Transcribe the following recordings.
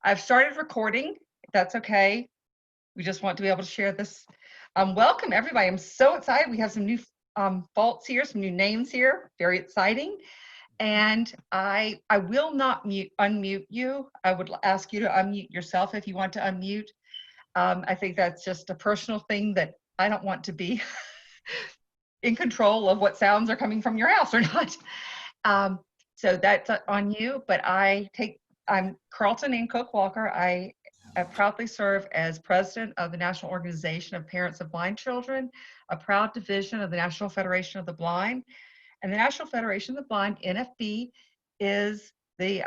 I've started recording, if that's okay. We just want to be able to share this. Welcome everybody. I'm so excited. We have some new faults here, some new names here. Very exciting. And I will not unmute you. I would ask you to unmute yourself if you want to unmute. I think that's just a personal thing that I don't want to be in control of what sounds are coming from your house or not. So that's on you, but I'm Carlton Ann Cook Walker. I proudly serve as president of the National Organization of Parents of Blind Children, a proud division of the National Federation of the Blind. And the National Federation of the Blind, NFB, is the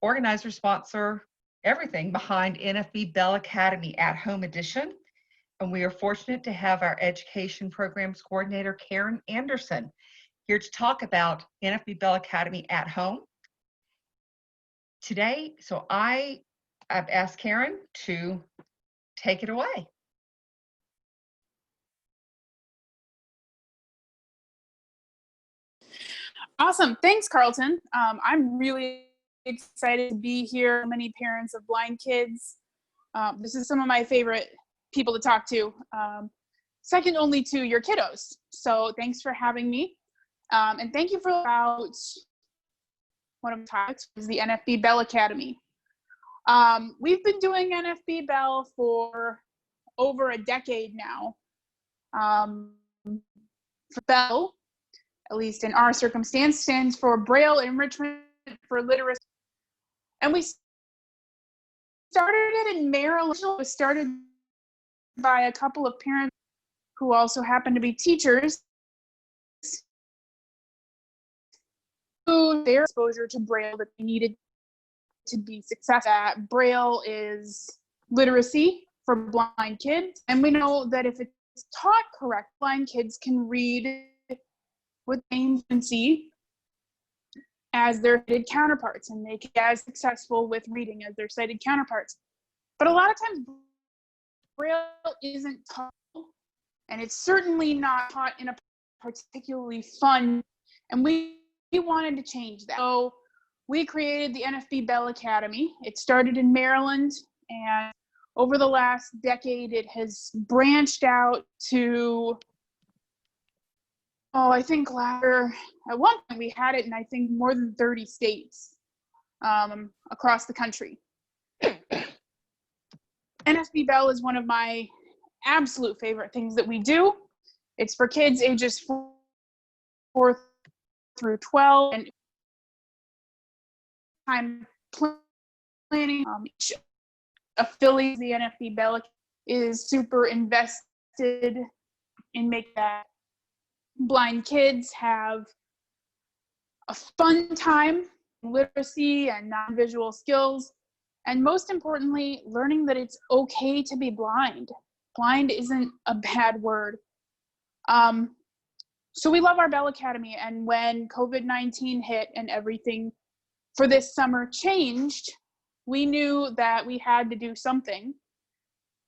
organizer, sponsor, everything behind NFB Bell Academy at Home Edition. And we are fortunate to have our education programs coordinator, Karen Anderson, here to talk about NFB Bell Academy at Home today. So I've asked Karen to take it away. Awesome. Thanks, Carlton. I'm really excited to be here. Many parents of blind kids. This is some of my favorite people to talk to, second only to your kiddos. So thanks for having me. And thank you for about one of the topics is the NFB Bell Academy. We've been doing NFB Bell for over a decade now. For Bell, at least in our circumstance, stands for Braille Enrichment for Literacy. And we started it in Maryland. It was started by a couple of parents who also happen to be teachers, who their exposure to Braille that they needed to be successful at. Braille is literacy for blind kids. And we know that if it's taught correct, blind kids can read with agency as their sighted counterparts, and they can be as successful with reading as their sighted counterparts. But a lot of times Braille isn't taught, and it's certainly not taught in a particularly fun, and we wanted to change that. So we created the NFB Bell Academy. It started in Maryland, and over the last decade, it has branched out to, I think at one point we had it in, I think, more than 30 states across the country. NFB Bell is one of my absolute favorite things that we do. It's for kids ages 4 through 12, and I'm planning each affiliate of the NFB Bell is super invested in making that blind kids have a fun time, literacy and non-visual skills, and most importantly, learning that it's okay to be blind. Blind isn't a bad word. So we love our Bell Academy, and when COVID-19 hit and everything for this summer changed, we knew that we had to do something.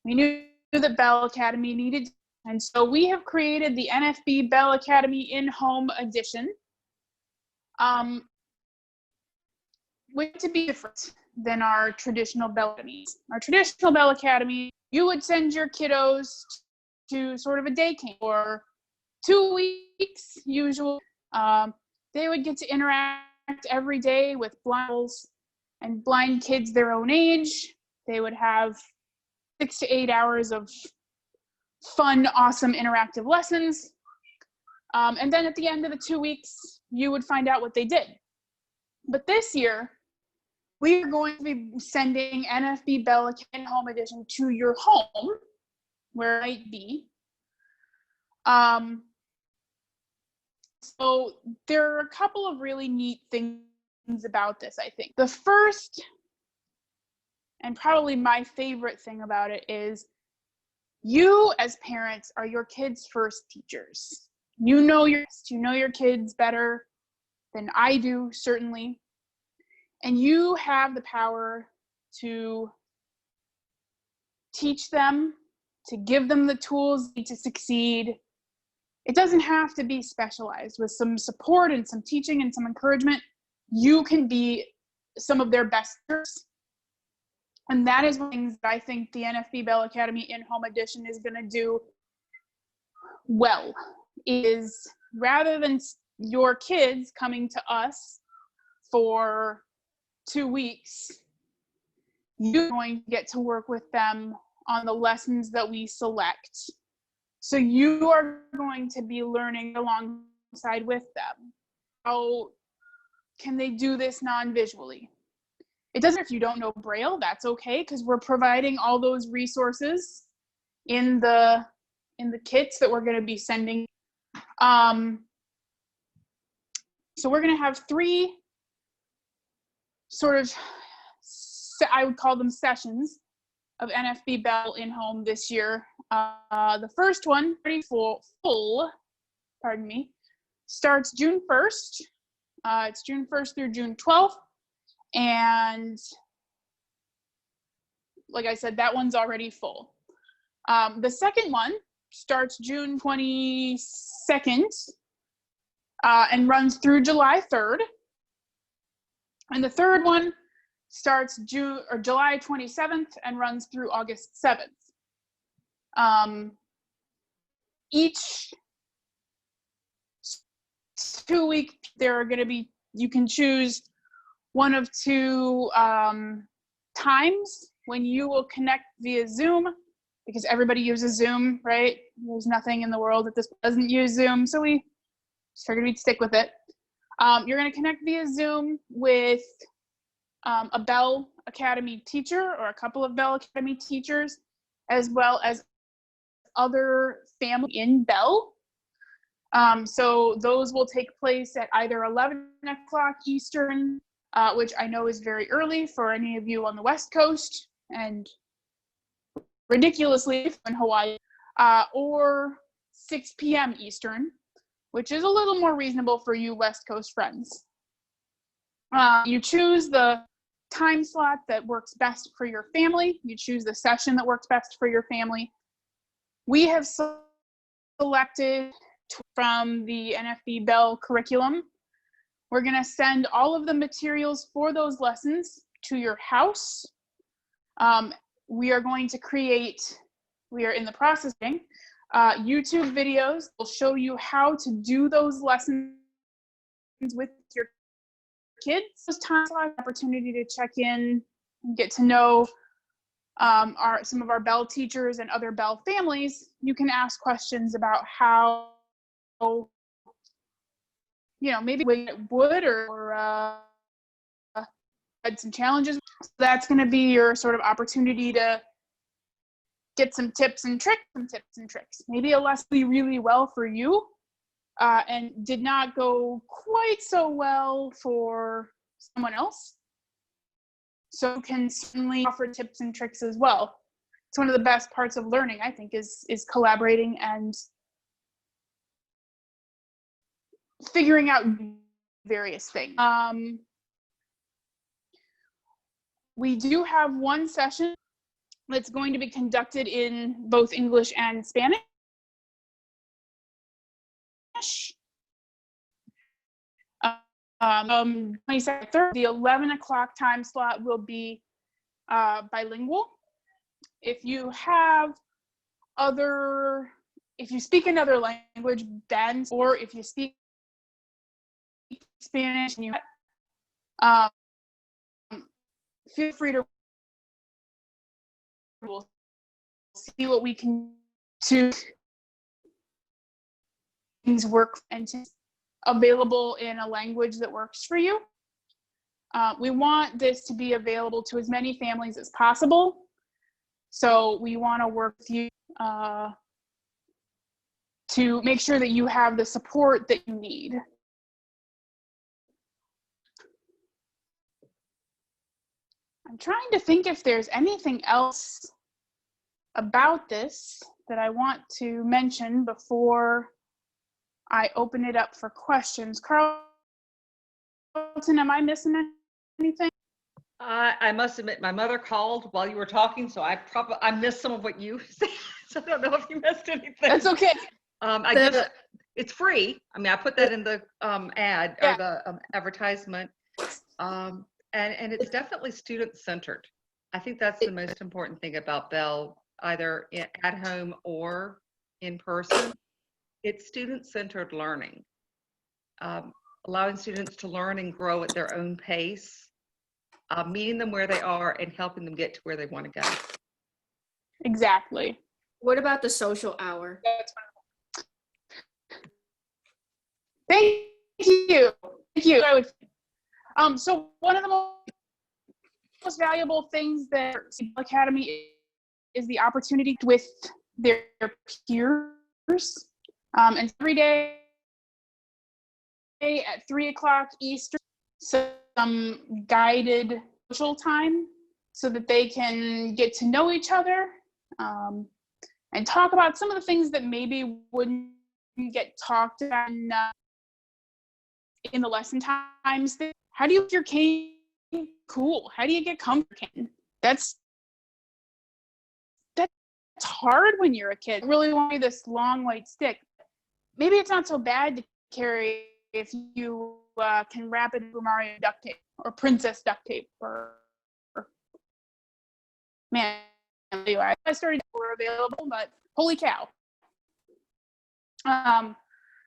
We knew that Bell Academy needed, and so we have created the NFB Bell Academy in-home edition, which to be different than our traditional Bell Academies. Our traditional Bell Academy, you would send your kiddos to sort of a day camp for 2 weeks, usually. They would get to interact every day with blind kids their own age. They would have 6 to 8 hours of fun, awesome, interactive lessons. And then at the end of the 2 weeks, you would find out what they did. But this year, we are going to be sending NFB Bell in-home edition to your home, where it might be. So there are a couple of really neat things about this, I think. The first, and probably my favorite thing about it, is you as parents are your kids' first teachers. You know your kids better than I do, certainly. And you have the power to teach them, to give them the tools to succeed. It doesn't have to be specialized. With some support and some teaching and some encouragement, you can be some of their best. And that is one of the things that I think the NFB Bell Academy in-home edition is going to do well, is rather than your kids coming to us for 2 weeks, you're going to get to work with them on the lessons that we select. So you are going to be learning alongside with them. How can they do this non-visually? It doesn't matter if you don't know Braille, that's okay, because we're providing all those resources in the kits that we're going to be sending. So we're going to have 3 sort of, I would call them sessions of NFB Bell in home this year. The first one, pretty full, starts June 1st. It's June 1st through June 12th. And like I said, that one's already full. The second one starts June 22nd and runs through July 3rd. And the third one starts July 27th and runs through August 7th. Each 2 week, there are going to be, you can choose one of 2 times when you will connect via Zoom, because everybody uses Zoom, right? There's nothing in the world that doesn't use Zoom, so we just figured we'd stick with it. You're going to connect via Zoom with a Bell Academy teacher or a couple of Bell Academy teachers, as well as other family in Bell. So those will take place at either 11 o'clock Eastern, which I know is very early for any of you on the West Coast, and ridiculously in Hawaii, or 6 p.m. Eastern, which is a little more reasonable for you West Coast friends. You choose the time slot that works best for your family. You choose the session that works best for your family. We have selected from the NFB Bell curriculum. We're going to send all of the materials for those lessons to your house. We are going to create, we are in the processing, YouTube videos will show you how to do those lessons with your kids. Those times opportunity to check in and get to know some of our Bell teachers and other Bell families. You can ask questions about how, maybe it would or had some challenges. So that's going to be your sort of opportunity to get some tips and tricks. Maybe a lesson really well for you and did not go quite so well for someone else. So you can certainly offer tips and tricks as well. It's one of the best parts of learning, I think, is collaborating and figuring out various things. We do have one session that's going to be conducted in both English and Spanish. The 11 o'clock time slot will be bilingual. If you speak another language, then, or if you speak Spanish and you feel free to we'll see what we can do things work and available in a language that works for you. We want this to be available to as many families as possible. So we want to work with you to make sure that you have the support that you need. I'm trying to think if there's anything else about this that I want to mention before I open it up for questions. Carlton, am I missing anything? I must admit, my mother called while you were talking, so I missed some of what you said. So I don't know if you missed anything. That's okay. It's free. I mean, I put that in the ad or the advertisement, and it's definitely student-centered. I think that's the most important thing about Bell, either at home or in person. It's student-centered learning, allowing students to learn and grow at their own pace, meeting them where they are and helping them get to where they want to go. Exactly. What about the social hour? Thank you. Thank you. So one of the most valuable things that Bell Academy is the opportunity with their peers. And every day at 3:00 Eastern, some guided social time so that they can get to know each other and talk about some of the things that maybe wouldn't get talked about in the lesson times. How do you make your cane cool? How do you get comfortable? That's hard when you're a kid. I really want this long white stick. Maybe it's not so bad to carry if you can wrap it in Mario duct tape or princess duct tape or man, I started were available, but holy cow.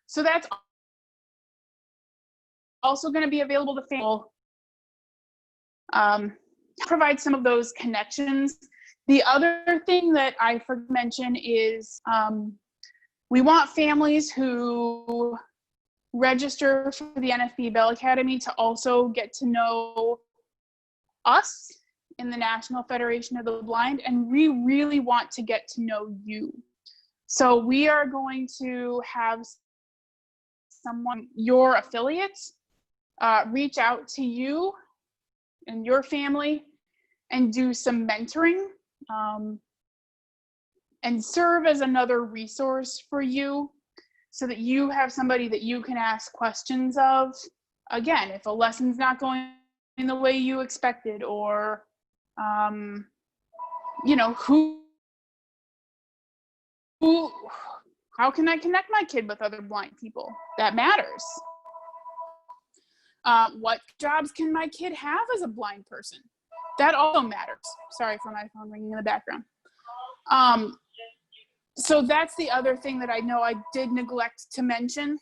So that's also going to be available to families. Provide some of those connections. The other thing that I forgot to mention is we want families who register for the NFB Bell Academy to also get to know us in the National Federation of the Blind, and we really want to get to know you. So we are going to have someone, your affiliates, reach out to you and your family and do some mentoring and serve as another resource for you so that you have somebody that you can ask questions of. Again, if a lesson's not going in the way you expected, or how can I connect my kid with other blind people? That matters. What jobs can my kid have as a blind person? That also matters. Sorry for my phone ringing in the background. So that's the other thing that I know I did neglect to mention,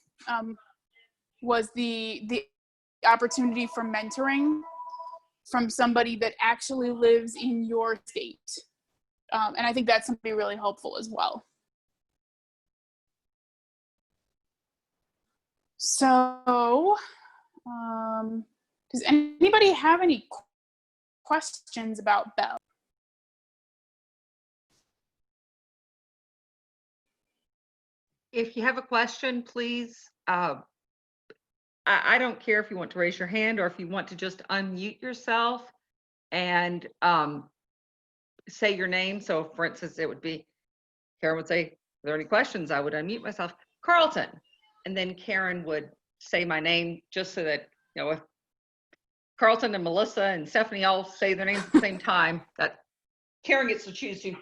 was the opportunity for mentoring from somebody that actually lives in your state. And I think that's going to be really helpful as well. So, does anybody have any questions about Bell? If you have a question, please, I don't care if you want to raise your hand or if you want to just unmute yourself and say your name. So for instance, it would be, Karen would say, are there any questions? I would unmute myself, Carlton. And then Karen would say my name just so that, if Carlton and Melissa and Stephanie all say their names at the same time, that Karen gets to choose who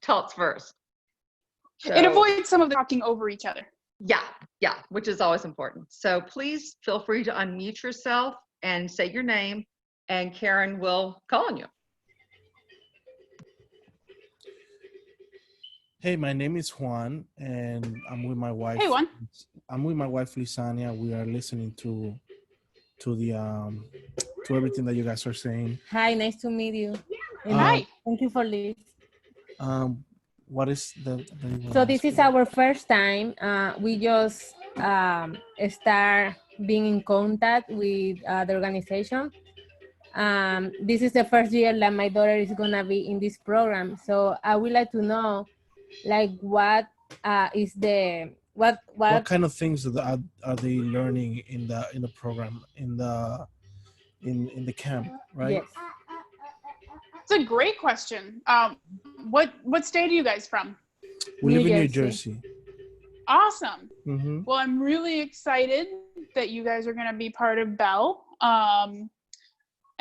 talks first. So, it avoids some of the talking over each other. Yeah, which is always important. So please feel free to unmute yourself and say your name, and Karen will call on you. Hey, my name is Juan, and I'm with my wife. Hey, Juan. I'm with my wife Lisania. We are listening to the to everything that you guys are saying. Hi, nice to meet you. Hi. Thank you for listening. What is the So this is our first time. We just start being in contact with the organization. This is the first year that my daughter is gonna be in this program. So I would like to know, what is the what kind of things are they learning in the program in the camp, right? Yes. It's a great question. What state are you guys from? We live in New Jersey. Jersey. Awesome. Mm-hmm. Well, I'm really excited that you guys are going to be part of Bell. And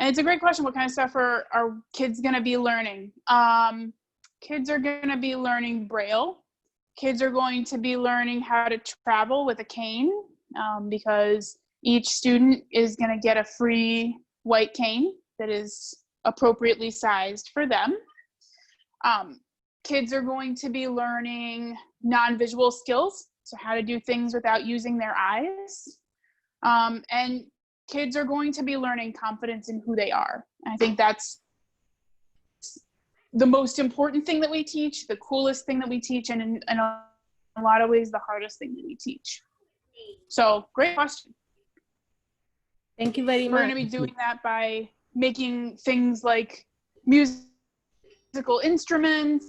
it's a great question. What kind of stuff are kids going to be learning? Kids are going to be learning Braille. Kids are going to be learning how to travel with a cane, because each student is going to get a free white cane that is appropriately sized for them. Kids are going to be learning non-visual skills, so how to do things without using their eyes. And kids are going to be learning confidence in who they are. I think that's the most important thing that we teach, the coolest thing that we teach, and in a lot of ways, the hardest thing that we teach. So, great question. Thank you very We're much. going to be doing that by making things like musical instruments,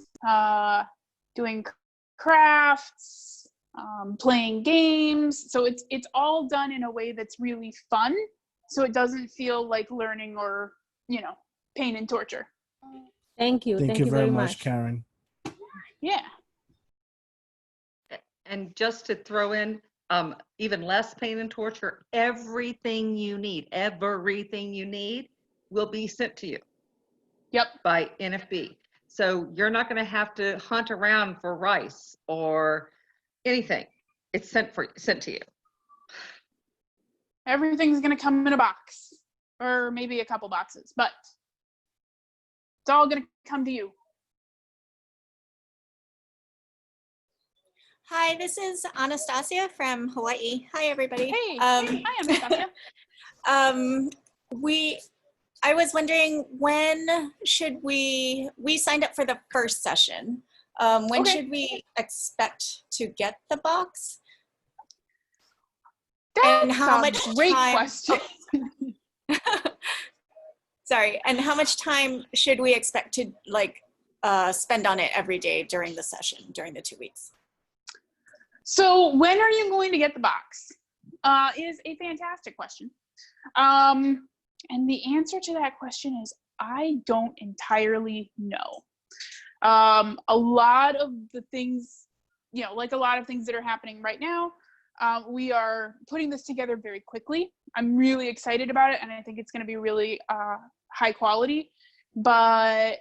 doing crafts, playing games. So it's all done in a way that's really fun, so it doesn't feel like learning or, pain and torture. Thank you. Thank you very very much, Karen. Yeah. And just to throw in, even less pain and torture, everything you need will be sent to you Yep. by NFB. So you're not going to have to hunt around for rice or anything. It's sent to you. Everything's going to come in a box, or maybe a couple boxes, but it's all going to come to you. Hi, this is Anastasia from Hawaii. Hi, everybody. Hey, hi, Anastasia. I was wondering, when should we signed up for the first session. When Okay. should we expect to get the box? That's And how a much great time- question. Sorry, and how much time should we expect to spend on it every day during the session, during the 2 weeks? So when are you going to get the box? Is a fantastic question. And the answer to that question is, I don't entirely know. A lot of the things, like a lot of things that are happening right now, we are putting this together very quickly. I'm really excited about it, and I think it's going to be really high quality. But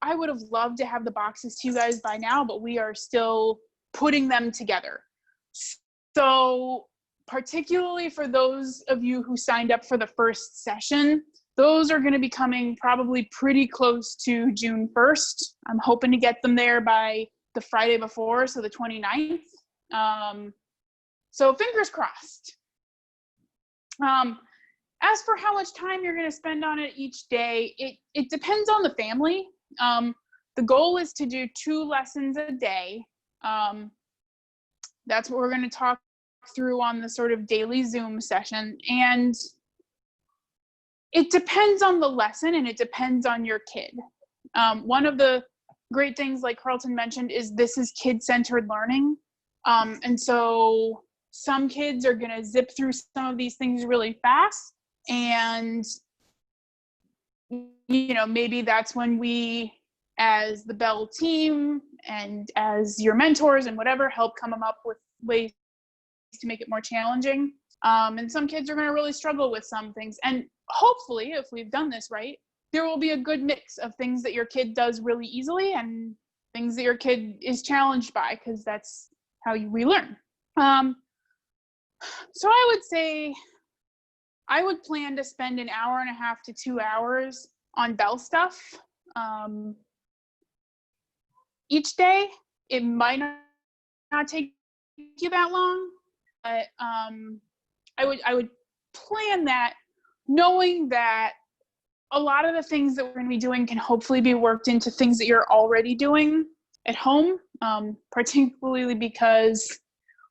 I would have loved to have the boxes to you guys by now, but we are still putting them together. So particularly for those of you who signed up for the first session, those are going to be coming probably pretty close to June 1st. I'm hoping to get them there by the Friday before, so the 29th. So fingers crossed. As for how much time you're going to spend on it each day, it depends on the family. The goal is to do 2 lessons a day. That's what we're going to talk through on the sort of daily Zoom session. And it depends on the lesson, and it depends on your kid. One of the great things, like Carlton mentioned, is this is kid-centered learning. And so some kids are going to zip through some of these things really fast. And, maybe that's when we, as the Bell team and as your mentors and whatever, help come up with ways to make it more challenging. And some kids are going to really struggle with some things. And hopefully, if we've done this right, there will be a good mix of things that your kid does really easily and things that your kid is challenged by, because that's how we learn. So I would say I would plan to spend 1.5 hours to 2 hours on Bell stuff each day. It might not take you that long, but I would plan that, knowing that a lot of the things that we're going to be doing can hopefully be worked into things that you're already doing at home, particularly because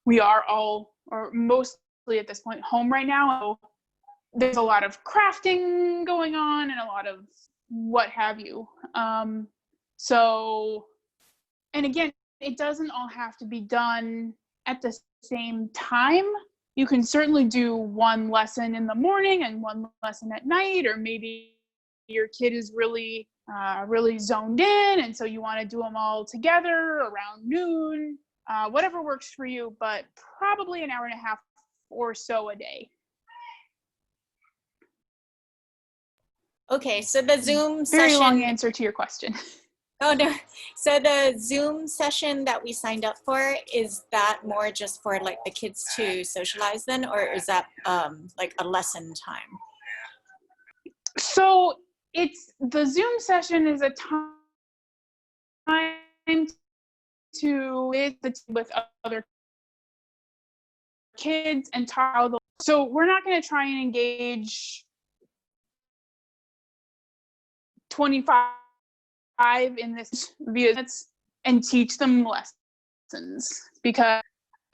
we are all, or mostly at this point, home right now. There's a lot of crafting going on and a lot of what have you. So, and again, it doesn't all have to be done at the same time. You can certainly do one lesson in the morning and one lesson at night, or maybe your kid is really zoned in, and so you want to do them all together around noon. Whatever works for you, but probably 1.5 hours or so a day. Okay, so the Zoom Very session. long answer to your question. Oh no. So the Zoom session that we signed up for, is that more just for like the kids to socialize then, or is that like a lesson time? So the Zoom session is a time to with other kids and talk. So we're not going to try and engage 25 in this via and teach them lessons, because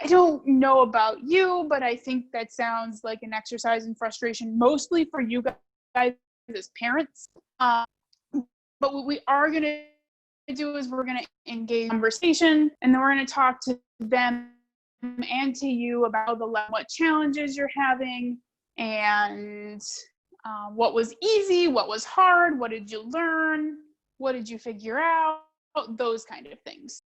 I don't know about you, but I think that sounds like an exercise in frustration, mostly for you guys as parents. But what we are going to do is we're going to engage conversation, and then we're going to talk to them and to you about what challenges you're having, and what was easy, what was hard, what did you learn, what did you figure out, those kind of things.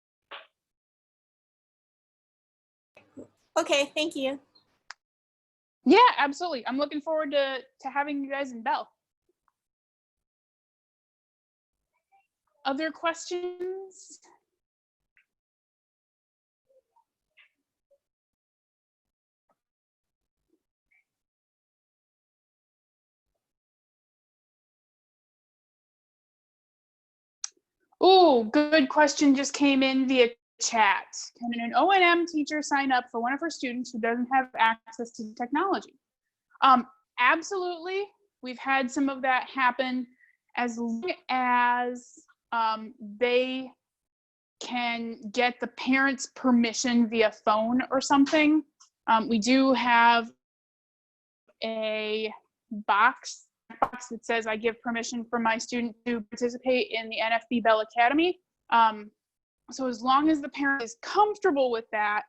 Okay, thank you. Yeah, absolutely. I'm looking forward to having you guys in Bell. Other questions? Oh, good question just came in via chat. Can an O&M teacher sign up for one of her students who doesn't have access to technology? Absolutely. We've had some of that happen, as long as they can get the parent's permission via phone or something. We do have a box that says I give permission for my student to participate in the NFB Bell Academy. So as long as the parent is comfortable with that,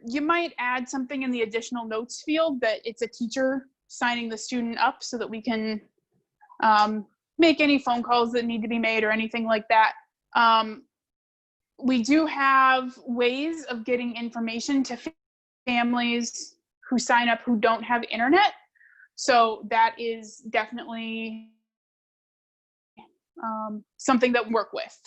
you might add something in the additional notes field that it's a teacher signing the student up, so that we can make any phone calls that need to be made or anything like that. We do have ways of getting information to families who sign up who don't have internet. So that is definitely something that we work with.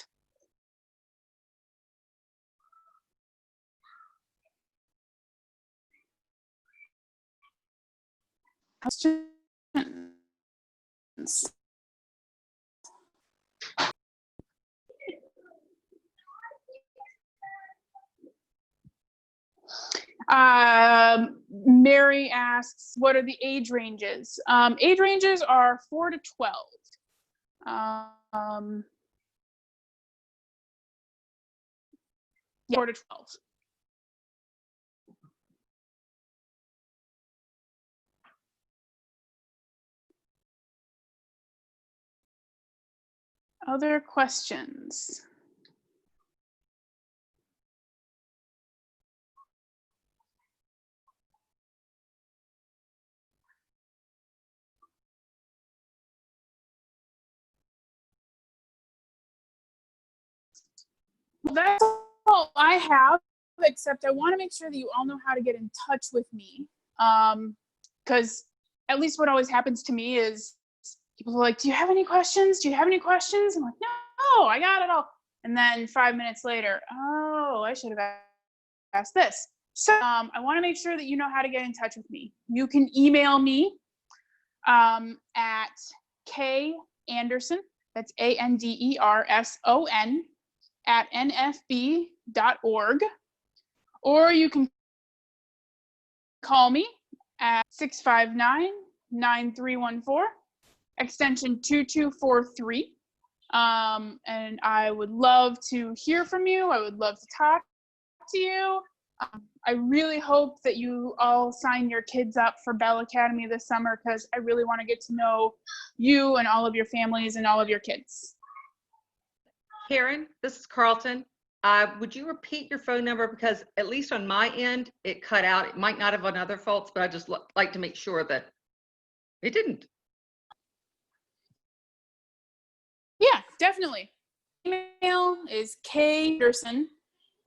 Questions? Mary asks, what are the age ranges? Age ranges are 4 to 12. Yeah, 4 to 12. Other questions? Well, that's all I have, except I want to make sure that you all know how to get in touch with me. Because at least what always happens to me is people are like, do you have any questions? Do you have any questions? I'm like, no, I got it all. And then 5 minutes later, oh, I should have asked this. So I want to make sure that you know how to get in touch with me. You can email me at kanderson, that's ANDERSON, at nfb.org, or you can call me at 659-9314, extension 2243. And I would love to hear from you. I would love to talk to you. I really hope that you all sign your kids up for Bell Academy this summer, because I really want to get to know you and all of your families and all of your kids. Karen, this is Carlton. Would you repeat your phone number, because at least on my end, it cut out. It might not have on other faults, but I just like to make sure that it didn't. Yeah, definitely. Email is kanderson,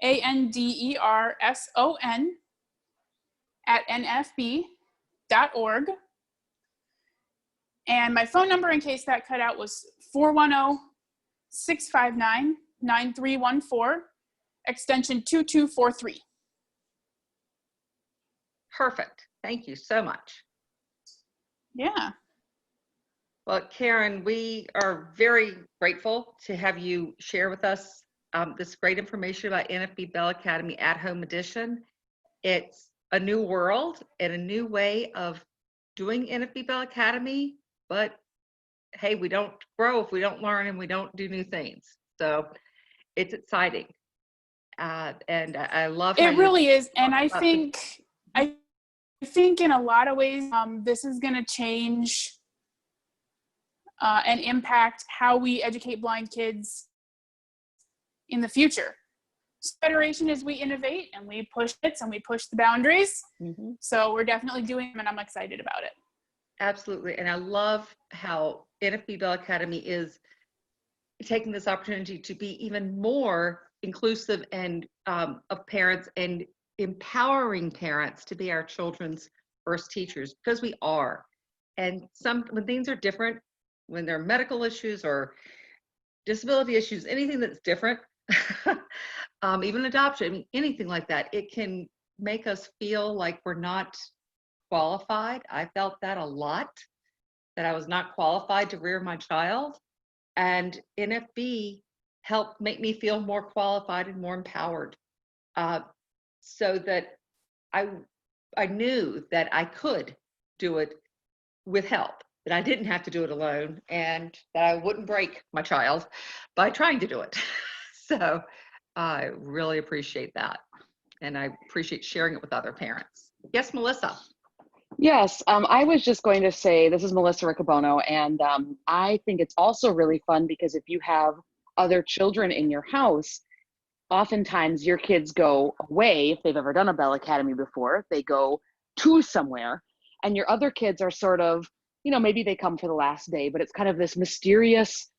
ANDERSON, at nfb.org. And my phone number, in case that cut out, was 410-659-9314, extension 2243. Perfect. Thank you so much. Yeah. Well, Karen, we are very grateful to have you share with us this great information about NFB Bell Academy at Home Edition. It's a new world and a new way of doing NFB Bell Academy, but hey, we don't grow if we don't learn and we don't do new things. So it's exciting. And I love how It you really is. And talk I about think in a lot of ways, this is going to change and impact how we educate blind kids in the future. Federation is we innovate and we push it and we push the boundaries. So we're definitely doing them, and I'm excited about it. Absolutely. And I love how NFB Bell Academy is taking this opportunity to be even more inclusive and of parents and empowering parents to be our children's first teachers, because we are. And when things are different, when there are medical issues or disability issues, anything that's different, even adoption, I mean, anything like that, it can make us feel like we're not qualified. I felt that a lot, that I was not qualified to rear my child. And NFB helped make me feel more qualified and more empowered, so that I knew that I could do it with help, that I didn't have to do it alone, and that I wouldn't break my child by trying to do it. So I really appreciate that. And I appreciate sharing it with other parents. Yes, Melissa. Yes, I was just going to say, this is Melissa Riccobono, and I think it's also really fun because if you have other children in your house, oftentimes your kids go away, if they've ever done a Bell Academy before, they go to somewhere, and your other kids are sort of, you know, maybe they come for the last day, but it's kind of this mysterious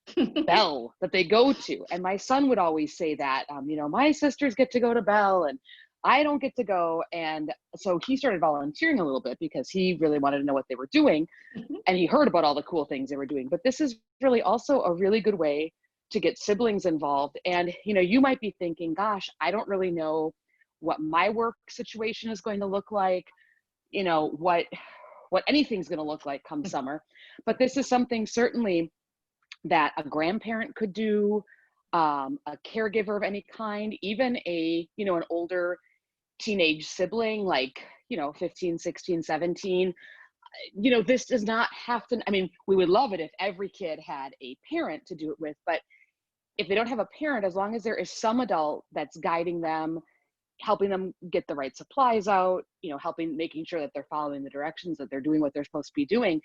Bell that they go to. And my son would always say that, you know, my sisters get to go to Bell and I don't get to go. And so he started volunteering a little bit because he really wanted to know what they were doing. And he heard about all the cool things they were doing. But this is really also a really good way to get siblings involved. And, you know, you might be thinking, gosh, I don't really know what my work situation is going to look like, you know, what anything's going to look like come summer. But this is something certainly that a grandparent could do, a caregiver of any kind, even an older teenage sibling, like, 15, 16, 17. This does not have to, I mean, we would love it if every kid had a parent to do it with, but if they don't have a parent, as long as there is some adult that's guiding them, helping them get the right supplies out, making sure that they're following the directions, that they're doing what they're supposed to be doing,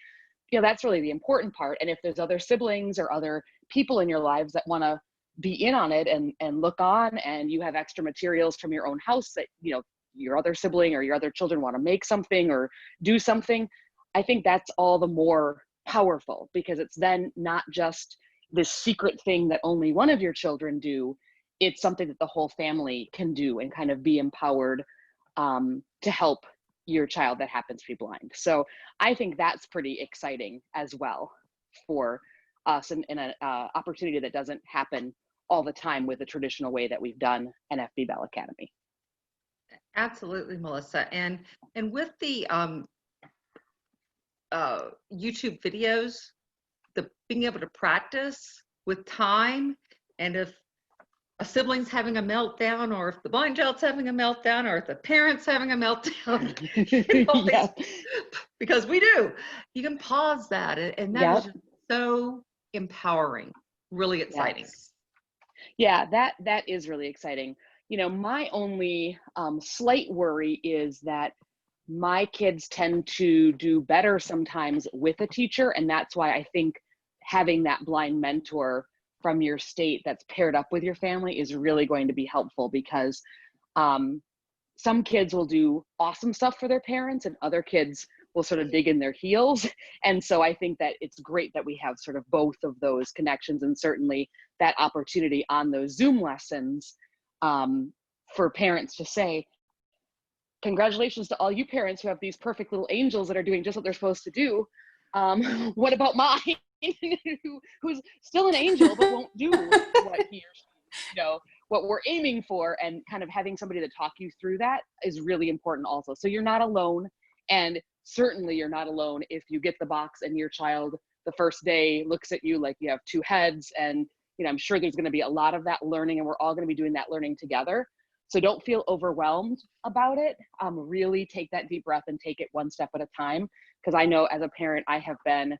that's really the important part. And if there's other siblings or other people in your lives that want to be in on it and look on, and you have extra materials from your own house that, your other sibling or your other children want to make something or do something, I think that's all the more powerful, because it's then not just this secret thing that only one of your children do. It's something that the whole family can do and kind of be empowered to help your child that happens to be blind. So I think that's pretty exciting as well for us, in an opportunity that doesn't happen all the time with the traditional way that we've done NFB Bell Academy. Absolutely, Melissa. And with the YouTube videos, the being able to practice with time, and if a sibling's having a meltdown, or if the blind child's having a meltdown, or if the parent's having a meltdown, Yeah. because we do, you can pause that, and that is just so empowering, really exciting. Yes. Yeah, that is really exciting. My only slight worry is that my kids tend to do better sometimes with a teacher, and that's why I think having that blind mentor from your state that's paired up with your family is really going to be helpful, because some kids will do awesome stuff for their parents and other kids will sort of dig in their heels. And so I think that it's great that we have sort of both of those connections, and certainly that opportunity on those Zoom lessons for parents to say, congratulations to all you parents who have these perfect little angels that are doing just what they're supposed to do. What about mine, who's still an angel but won't do what he or she, what we're aiming for? And kind of having somebody to talk you through that is really important also. So you're not alone, and certainly you're not alone if you get the box and your child the first day looks at you like you have two heads. And, you know, I'm sure there's going to be a lot of that learning, and we're all going to be doing that learning together. So don't feel overwhelmed about it. Really take that deep breath and take it one step at a time. Because I know as a parent, I have been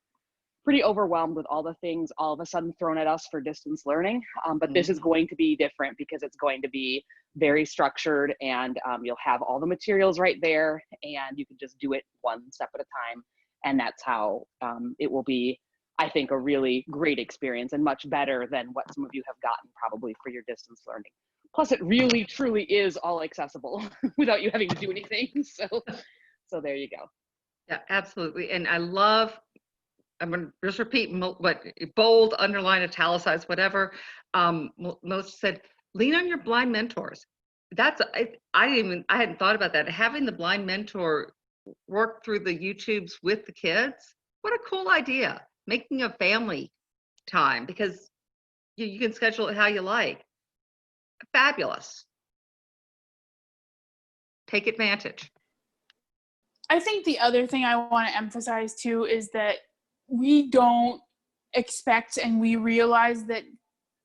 pretty overwhelmed with all the things all of a sudden thrown at us for distance learning. But this is going to be different because it's going to be very structured, and you'll have all the materials right there, and you can just do it one step at a time. And that's how it will be, I think, a really great experience, and much better than what some of you have gotten probably for your distance learning. Plus, it really, truly is all accessible without you having to do anything. So there you go. Yeah, absolutely. And I love, I'm going to just repeat what bold, underline, italicize, whatever. Most said, lean on your blind mentors. That's, I hadn't thought about that. Having the blind mentor work through the YouTubes with the kids. What a cool idea. Making a family time, because you can schedule it how you like. Fabulous. Take advantage. I think the other thing I want to emphasize too is that we don't expect, and we realize that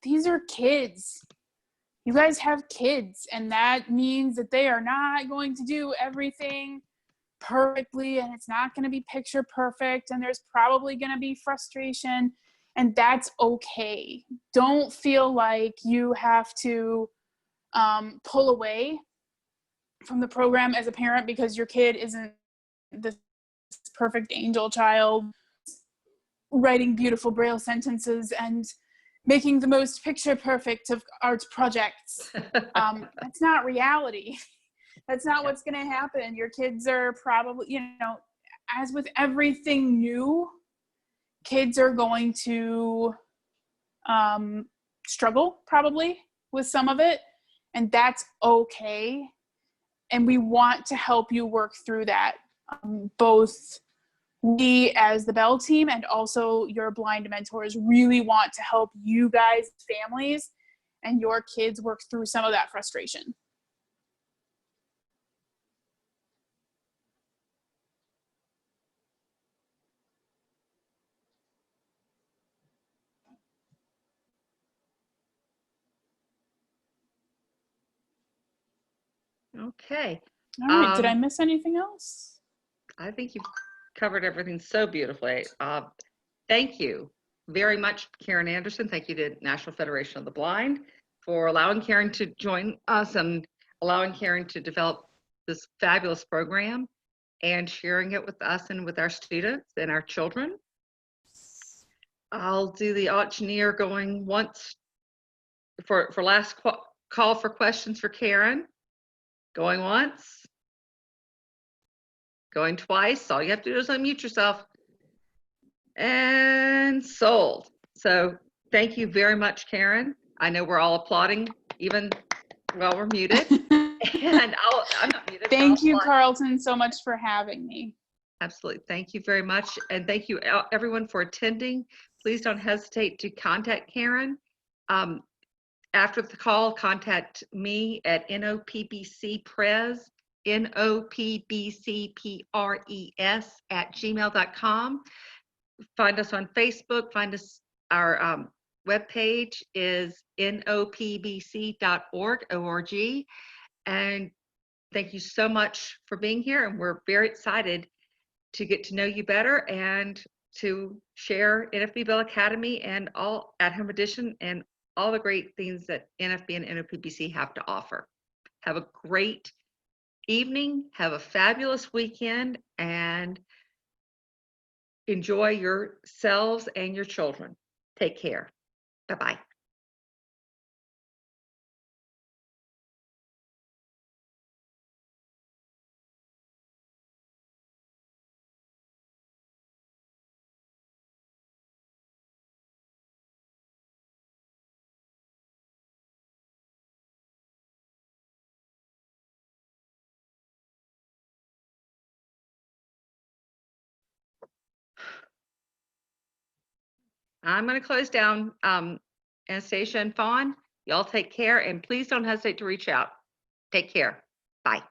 these are kids. You guys have kids, and that means that they are not going to do everything perfectly, and it's not going to be picture perfect, and there's probably going to be frustration, and that's okay. Don't feel like you have to pull away from the program as a parent because your kid isn't this perfect angel child writing beautiful Braille sentences and making the most picture perfect of art projects. That's not reality. That's not what's going to happen. Your kids are probably, you know, as with everything new, kids are going to struggle probably with some of it, and that's okay. And we want to help you work through that. Both we as the Bell team and also your blind mentors really want to help you guys, families, and your kids work through some of that frustration. Okay. All right, did I miss anything else? I think you've covered everything so beautifully. Thank you very much, Karen Anderson. Thank you to National Federation of the Blind for allowing Karen to join us and allowing Karen to develop this fabulous program and sharing it with us and with our students and our children. I'll do the auctioneer going once for last call for questions for Karen. Going once. Going twice. All you have to do is unmute yourself. And sold. So thank you very much, Karen. I know we're all applauding even while we're muted. And I'm not muted. Thank you, Carlton, so much for having me. Absolutely. Thank you very much. And thank you everyone for attending. Please don't hesitate to contact Karen. After the call, contact me at NOPBCPres, NOPBCPRES@gmail.com. Find us on Facebook. Find us, our webpage is nopbc.org. And thank you so much for being here. And we're very excited to get to know you better and to share NFB Bell Academy and all at-home edition and all the great things that NFB and NOPBC have to offer. Have a great evening. Have a fabulous weekend, and enjoy yourselves and your children. Take care. Bye-bye. I'm going to close down. Anastasia and Fawn, y'all take care, and please don't hesitate to reach out. Take care. Bye.